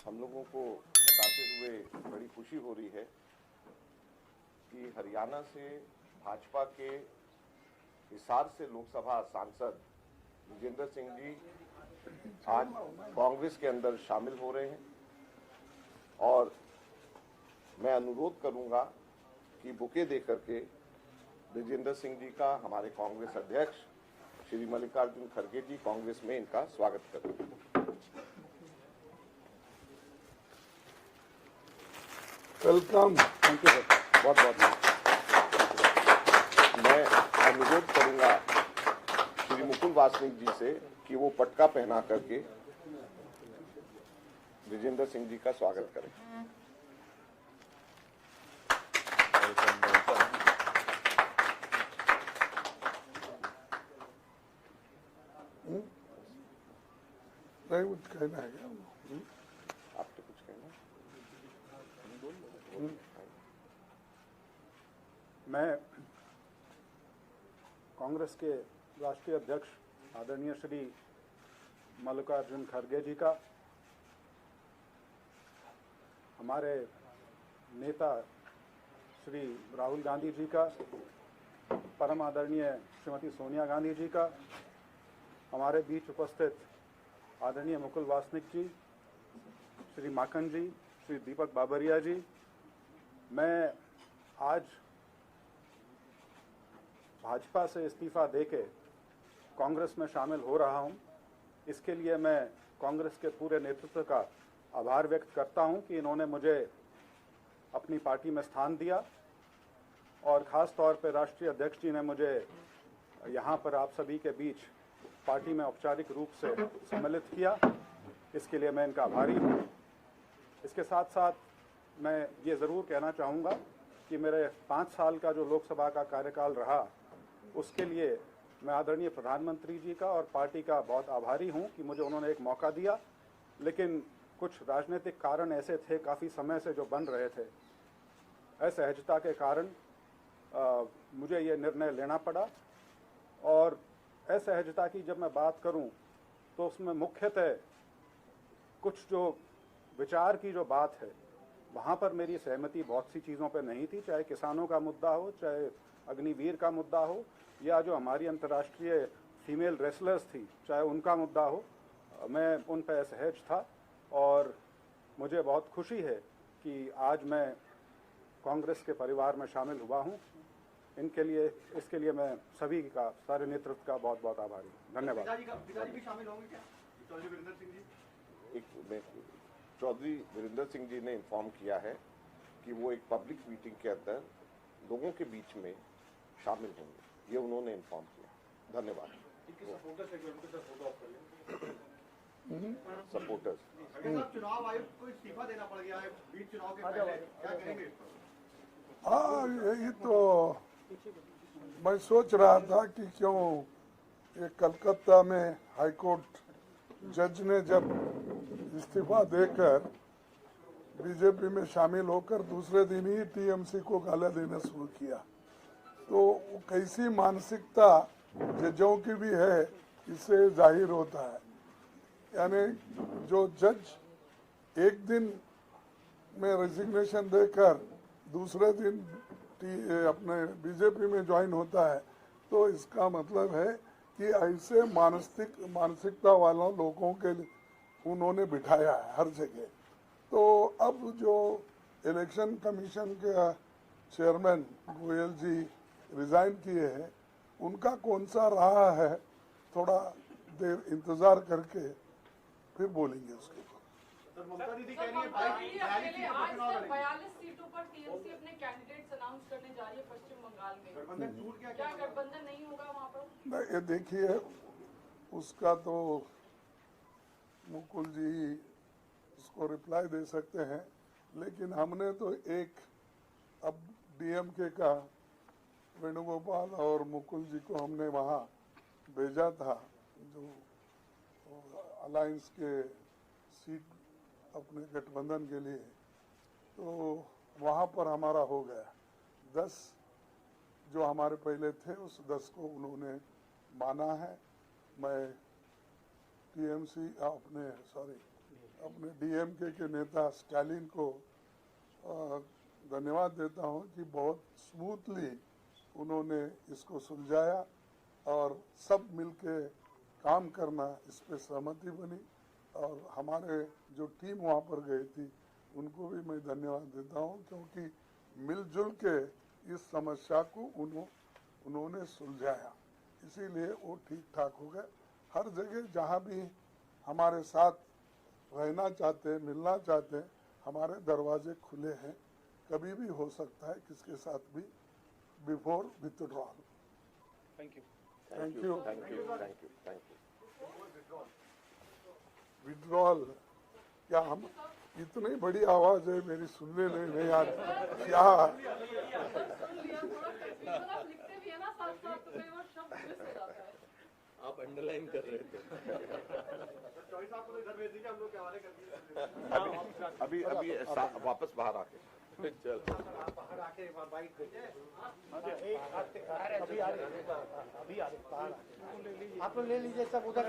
हम लोगों को बताते हुए बड़ी खुशी हो रही है कि हरियाणा से भाजपा के हिसार से लोकसभा सांसद विजेंद्र सिंह जी आज कांग्रेस के अंदर शामिल हो रहे हैं और मैं अनुरोध करूंगा कि बुके देकर के विजेंद्र सिंह जी का हमारे कांग्रेस अध्यक्ष श्री मल्लिकार्जुन खड़गे जी कांग्रेस में इनका स्वागत करें। वेलकम। थैंक यू सर, बहुत बहुत मैं अनुरोध करूंगा श्री मुकुल वासनिक जी से कि वो पटका पहना करके विजेंद्र सिंह जी का स्वागत करें। नहीं कुछ कहना है क्या? आपको कुछ कहना? मैं कांग्रेस के राष्ट्रीय अध्यक्ष आदरणीय श्री मल्लिकार्जुन खड़गे जी का, हमारे नेता श्री राहुल गांधी जी का, परम आदरणीय श्रीमती सोनिया गांधी जी का, हमारे बीच उपस्थित आदरणीय मुकुल वासनिक जी, श्री माखन जी, श्री दीपक बाबरिया जी, मैं आज भाजपा से इस्तीफा देके कांग्रेस में शामिल हो रहा हूं। इसके लिए मैं कांग्रेस के पूरे नेतृत्व का आभार व्यक्त करता हूं कि इन्होंने मुझे अपनी पार्टी में स्थान दिया और ख़ास तौर पर राष्ट्रीय अध्यक्ष जी ने मुझे यहां पर आप सभी के बीच पार्टी में औपचारिक रूप से सम्मिलित किया। इसके लिए मैं इनका आभारी हूं। इसके साथ साथ मैं ये ज़रूर कहना चाहूँगा कि मेरे 5 साल का जो लोकसभा का कार्यकाल रहा उसके लिए मैं आदरणीय प्रधानमंत्री जी का और पार्टी का बहुत आभारी हूं कि मुझे उन्होंने एक मौका दिया, लेकिन कुछ राजनीतिक कारण ऐसे थे काफ़ी समय से जो बन रहे थे, असहजता के कारण मुझे ये निर्णय लेना पड़ा। और असहजता की जब मैं बात करूं तो उसमें मुख्यतः कुछ जो विचार की जो बात है वहाँ पर मेरी सहमति बहुत सी चीज़ों पर नहीं थी, चाहे किसानों का मुद्दा हो, चाहे अग्निवीर का मुद्दा हो, या जो हमारी अंतर्राष्ट्रीय फीमेल रेसलर्स थी चाहे उनका मुद्दा हो, मैं उन पर असहज था। और मुझे बहुत खुशी है कि आज मैं कांग्रेस के परिवार में शामिल हुआ हूँ। इसके लिए मैं सभी का, सारे नेतृत्व का बहुत बहुत आभारी हूँ। धन्यवाद। पिताजी भी शामिल होंगे क्या? चौधरी वीरेंद्र सिंह जी? चौधरी वीरेंद्र सिंह जी ने इन्फॉर्म किया है कि वो एक पब्लिक मीटिंग के अंदर लोगों के बीच में शामिल होंगे, ये उन्होंने इन्फॉर्म किया। धन्यवाद। सपोर्टर्स चुनाव आयुक्त को इस्तीफा देना पड़ गया है बीच चुनाव के पहले, क्या कहेंगे इस पर? हाँ, यही तो मैं सोच रहा था कि क्यों ये कलकत्ता में हाईकोर्ट जज ने जब इस्तीफा देकर बीजेपी में शामिल होकर दूसरे दिन ही टीएमसी को गाला देना शुरू किया, तो वो कैसी मानसिकता जजों की भी है इससे जाहिर होता है। यानी जो जज एक दिन में रेजिग्नेशन देकर दूसरे दिन अपने बीजेपी में ज्वाइन होता है, तो इसका मतलब है कि ऐसे मानसिकता वालों लोगों के उन्होंने बिठाया है हर जगह। तो अब जो इलेक्शन कमीशन के चेयरमैन गोयल जी रिजाइन किए हैं, उनका कौन सा रहा है, थोड़ा देर इंतजार करके फिर बोलेंगे उसके ऊपर। ममता दीदी कह रही है 42 सीटों पर टीएमसी अपने कैंडिडेट्स अनाउंस करने जा रही है पश्चिम बंगाल में। गठबंधन टूट गया क्या गठबंधन नहीं होगा वहाँ पर? नहीं, ये देखिए उसका तो मुकुल जी उसको रिप्लाई दे सकते हैं, लेकिन हमने तो एक अब डीएमके का वेणुगोपाल और मुकुल जी को हमने वहाँ भेजा था, जो अलायंस के सीट अपने गठबंधन के लिए, तो वहाँ पर हमारा हो गया 10 जो हमारे पहले थे, उस 10 को उन्होंने माना है। मैं टीएमसी अपने डीएमके के नेता स्टालिन को धन्यवाद देता हूं कि बहुत स्मूथली उन्होंने इसको सुलझाया और सब मिलके काम करना इस पे सहमति बनी। और हमारे जो टीम वहाँ पर गई थी उनको भी मैं धन्यवाद देता हूँ, क्योंकि मिलजुल के इस समस्या को उन्होंने सुलझाया, इसीलिए वो ठीक ठाक हो गए। हर जगह जहाँ भी हमारे साथ रहना चाहते हैं, मिलना चाहते हैं, हमारे दरवाजे खुले हैं, कभी भी हो सकता है किसके साथ भी, before withdrawal. Thank you. Thank you, thank you, thank you, thank you. Withdrawal क्या हम इतनी बड़ी आवाज है मेरी, सुनने नहीं यार क्या। आप लिखते भी है ना साथ साथ, तो कई बार शब्द मिस हो जाता है। आप अंडरलाइन कर रहे थे। चौधरी साहब को तो इधर भेज दीजिए, हम लोग के हवाले कर दिए। अभी वापस बाहर आके चल बाहर आके बाइक भेजिए। आप लोग ले लीजिए सब उधर।